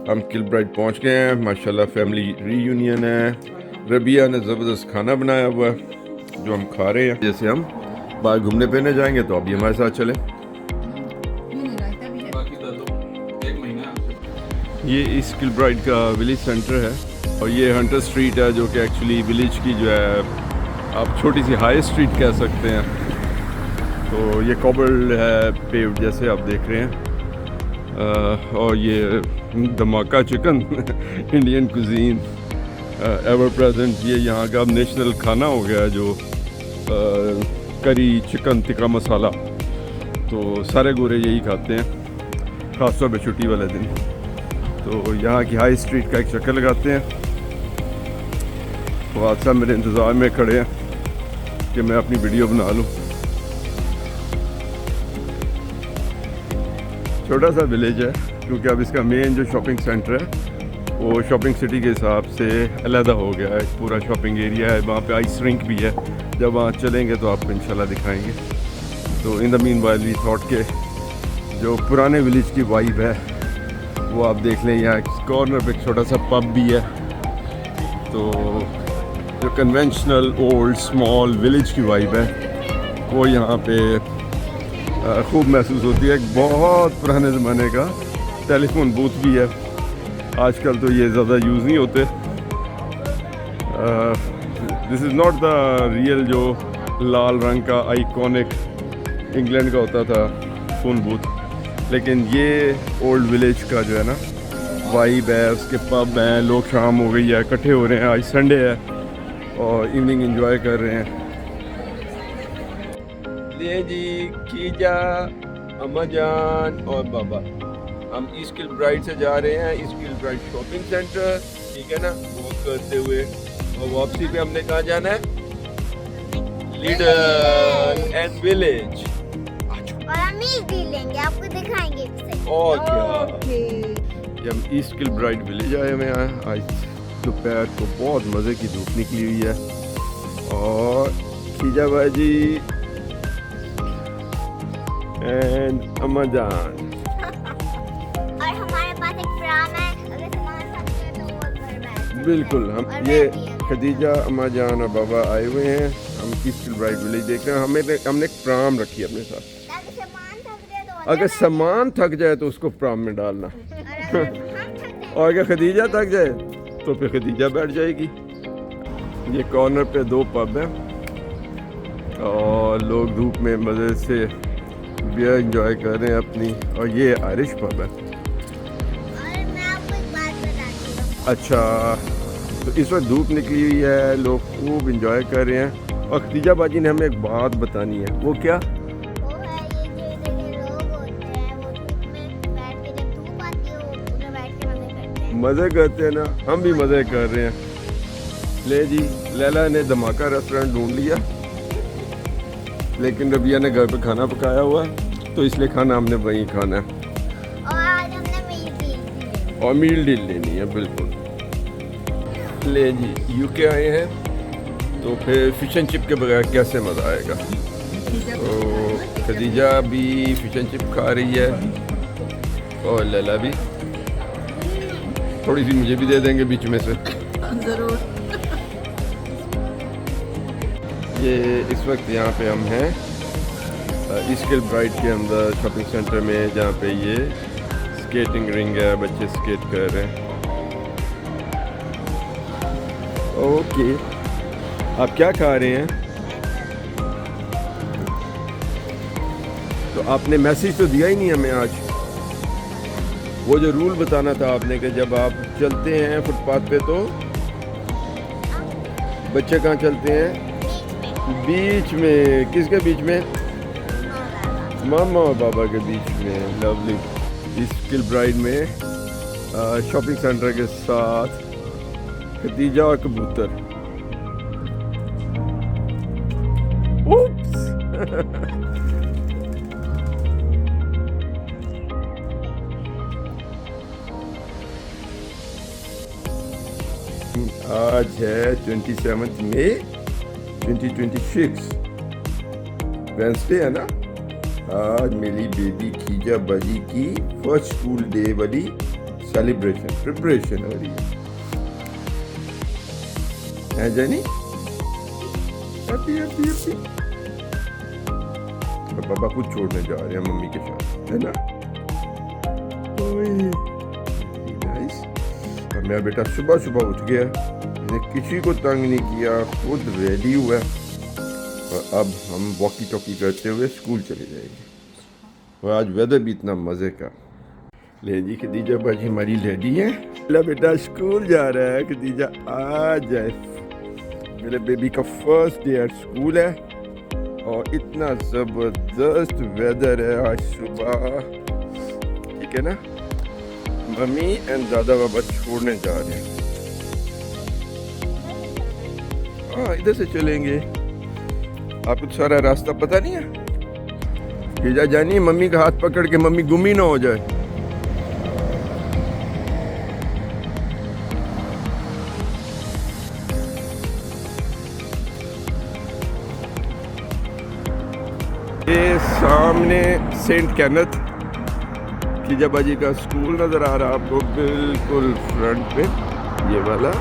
हम किलब्राइट पहुंच गए हैं। माशाल्लाह फैमिली रीयूनियन है। रबिया ने ज़बरदस्त खाना बनाया हुआ है जो हम खा रहे हैं। जैसे हम बाहर घूमने फिरने जाएंगे तो अभी हमारे साथ चले। ये ईस्ट किलब्राइट का विलेज सेंटर है और ये हंटर स्ट्रीट है जो कि एक्चुअली विलेज की जो है आप छोटी सी हाई स्ट्रीट कह सकते हैं। तो ये कॉबल्ड है पेव्ड जैसे आप देख रहे हैं। और ये धमाका chicken Indian cuisine ever present. ये यहाँ का अब नेशनल खाना हो गया है जो करी चिकन टिक्का मसाला। तो सारे गोरे यही खाते हैं ख़ासतौर पे छुट्टी वाले दिन। तो यहाँ की हाई स्ट्रीट का एक चक्कर लगाते हैं। तो आज सब मेरे इंतज़ार में खड़े हैं कि मैं अपनी वीडियो बना लूँ। छोटा सा विलेज है क्योंकि अब इसका मेन जो शॉपिंग सेंटर है वो शॉपिंग सिटी के हिसाब से अलहदा हो गया है। पूरा शॉपिंग एरिया है, वहाँ पे आइस रिंक भी है। जब वहाँ चलेंगे तो आपको इंशाल्लाह दिखाएंगे। तो in the meanwhile we thought के जो पुराने विलेज की वाइब है वो आप देख लें। यहाँ कॉर्नर पे एक छोटा सा पब भी है। तो जो कन्वेंशनल ओल्ड स्मॉल विलेज की वाइब है वो यहाँ पे खूब महसूस होती है। एक बहुत पुराने ज़माने का टेलीफोन बूथ भी है। आजकल तो ये ज़्यादा यूज़ नहीं होते। This is not the real जो लाल रंग का आइकॉनिक इंग्लैंड का होता था फ़ोन बूथ, लेकिन ये ओल्ड विलेज का जो है ना वाइब है। उसके पब हैं, लोग शाम हो गई है इकट्ठे हो रहे हैं। आज संडे है और इवनिंग एंजॉय कर रहे हैं। ये जी खीजा, अम्मा जान और बाबा, हम ईस्ट किलब्राइट से जा रहे हैं। ईस्ट किलब्राइट शॉपिंग सेंटर, ठीक है ना, वॉक करते हुए। और वापसी पे हमने कहाँ जाना है? Leader and village. और हम मील भी लेंगे, आपको दिखाएंगे इससे। और क्या ये हम ईस्ट किलब्राइट विलेज आए हुए हैं। आज दोपहर को बहुत मज़े की धूप निकली हुई है। और खीजा बाजी एंड अम्मा जान। और हमारे पास एक प्राम है, अगर सामान सकते हैं तो वो घर में। बिल्कुल, हम और ये मैं भी है। खदीजा, अम्मा जान और बाबा आए हुए हैं। हम ईस्ट किलब्राइट विलेज देख रहे हैं। हमने एक प्राम रखी है अपने साथ। ताकि सामान थक जाए तो अगर सामान थक जाए तो उसको प्राम में डालना। और अगर हम थक जाए और अगर खदीजा थक जाए तो फिर खदीजा बैठ जाएगी। ये कॉर्नर पे दो पब हैं और लोग धूप में मज़े से बियर एंजॉय कर रहे हैं अपनी। और ये आयरिश पब है। और मैं आपको एक बात बताती हूँ। अच्छा, तो इस वक्त धूप निकली हुई है, लोग खूब एंजॉय कर रहे हैं। और खदीजा बाजी ने हमें एक बात बतानी है। वो क्या? वो है ये जो इधर के लोग होते हैं वो धूप में बैठ के, जब धूप आती है वो उधर बैठ के मजे करते हैं। मज़े करते हैं ना, हम भी मज़े कर रहे हैं। ले जी, लैला ने धमाका रेस्टोरेंट ढूंढ लिया, लेकिन रबिया ने घर पे खाना पकाया हुआ है तो इसलिए खाना हमने वहीं खाना है। और आज हमने मील भी लेनी। और मील डील लेनी है, बिल्कुल। ले जी, यूके आए हैं तो फिर फिश एंड चिप के बगैर कैसे मज़ा आएगा। तो खदीजा भी फिश एंड चिप खा रही है और लैला भी। थोड़ी सी मुझे भी दे देंगे बीच में से। जरूर। ये इस वक्त यहाँ पे हम हैं ईस्ट किलब्राइट के अंदर शॉपिंग सेंटर में, जहाँ पे ये स्केटिंग रिंग है, बच्चे स्केट कर रहे हैं। ओके, आप क्या खा रहे हैं? तो आपने मैसेज तो दिया ही नहीं हमें आज। वो जो रूल बताना था आपने कि जब आप चलते हैं फुटपाथ पे तो बच्चे कहाँ चलते हैं? बीच में। किसके बीच में? मामा और बाबा के बीच में। लवली। ईस्ट किलब्राइट में शॉपिंग सेंटर के साथ खदीजा और कबूतर। उप्स। आज है 27 मई 2026, वेंसडे है ना। आज मेरी बेबी खीजा बाजी की फर्स्ट स्कूल डे वाली सेलिब्रेशन प्रिपरेशन हो रही है जानी? Happy happy happy. और पापा कुछ छोड़ने जा रहे हैं मम्मी के साथ, है ना? नाइस। और मेरा बेटा सुबह सुबह उठ गया, मैंने किसी को तंग नहीं किया, खुद रेडी हुआ। और अब हम वॉकी टॉकी करते हुए स्कूल चले जाएंगे। और आज वेदर भी इतना मज़े का। ले जी खदीजा बाजी हमारी रेडी है। मेरा बेटा स्कूल जा रहा है। खदीजा आ जाए। मेरे बेबी का फर्स्ट डे एट स्कूल है और इतना ज़बरदस्त वेदर है आज सुबह, ठीक है ना? मम्मी एंड दादा बाबा छोड़ने जा रहे हैं। हाँ, इधर से चलेंगे। आपको सारा रास्ता पता नहीं है? खदीजा जानी मम्मी का हाथ पकड़ के, मम्मी गुम ही ना हो जाए। ये सामने सेंट कैनेथ खदीजा बाजी का स्कूल नज़र आ रहा है आपको बिल्कुल फ्रंट पे, ये वाला।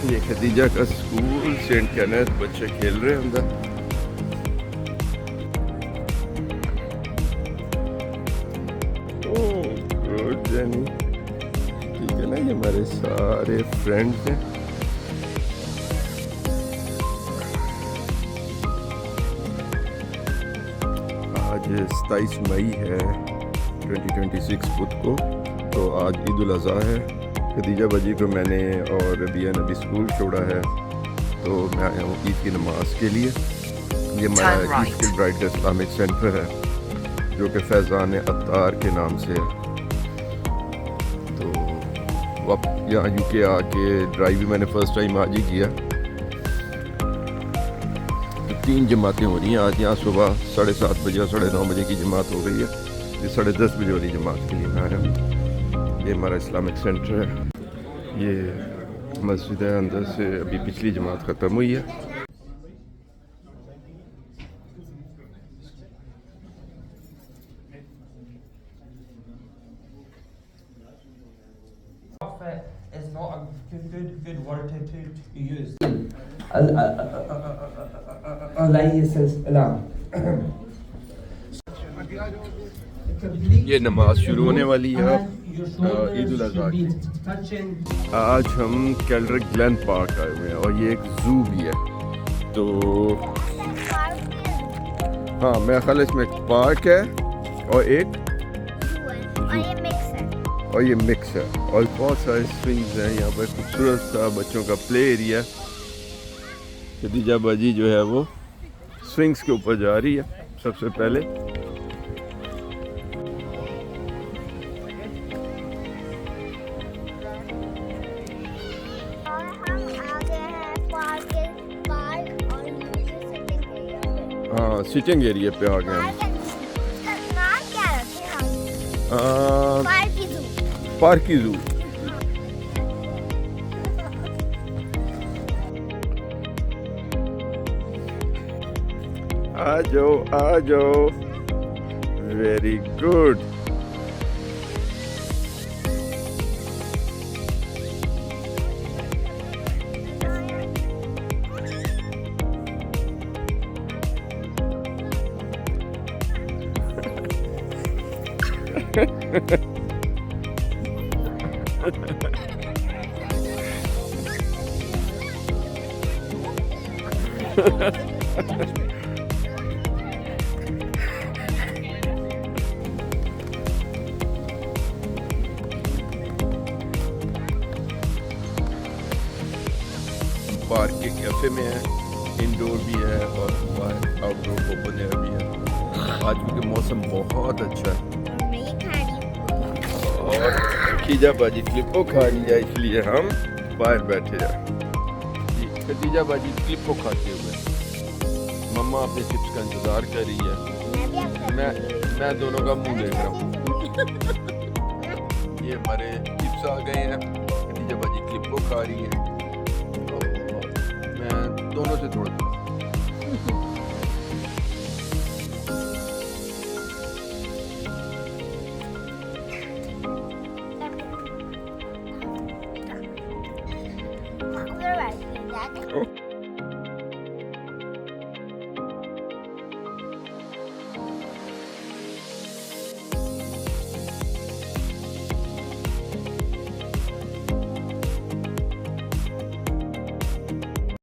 ये खदीजा का स्कूल सेंट कैनेथ, बच्चे खेल रहे हैं अंदर। ओह गुड जानी, ठीक है ना? ये हमारे सारे फ्रेंड्स हैं। आज 27 मई है 2026 बुध को, तो आज ईद उल अज़हा है। खदीजा बाजी को मैंने और बिया ने अभी स्कूल छोड़ा है, तो मैं आया हूँ ईद की नमाज के लिए। ये हमारा ईद ब्राइट इस्लामिक सेंटर है जो कि फैज़ान अत्तार के नाम से है। तो अब यहाँ यूके आके ड्राइव भी मैंने फ़र्स्ट टाइम आज ही किया। 3 जमातें हो रही हैं आज यहाँ। सुबह 7:30 बजे और 9:30 बजे की जमात हो गई है। ये 10:30 बजे वाली जमात के लिए मैं आया हूँ। ये हमारा इस्लामिक सेंटर है, ये मस्जिद है। अंदर से अभी पिछली जमात ख़त्म हुई है। Is not a good word to use. ये नमाज शुरू होने वाली है ईद उल अज़हा की। आज हम कैल्ड्रिक ग्लेन पार्क आए हुए हैं और ये एक ज़ू भी है। तो हाँ, मेरा ख्याल इसमें एक पार्क है और एक और ये मिक्स है और बहुत सारे स्विंग्स हैं यहाँ पर। खूबसूरत सा बच्चों का प्ले एरिया। खदीजा बाजी जो है वो स्विंग्स के ऊपर जा रही है सबसे पहले। हाँ, सिटिंग एरिया पे आ गए हम। पार्की ज़ू। आ जाओ आ जाओ, वेरी गुड। पार्क के कैफे में है, इंडोर भी है और आउटडोर ओपन एयर भी है। आज क्योंकि मौसम बहुत अच्छा है और खदीजा बाजी क्लिपो खा लिया, इसलिए हम बाहर बैठे हैं। खदीजा बाजी क्लिपो खाते हुए, मम्मा अपने चिप्स का इंतज़ार कर रही है। मैं दोनों का मुंह देख रहा हूँ। ये हमारे चिप्स आ गए हैं, खदीजा बाजी क्लिपो खा रही है और मैं दोनों से थोड़ा ओके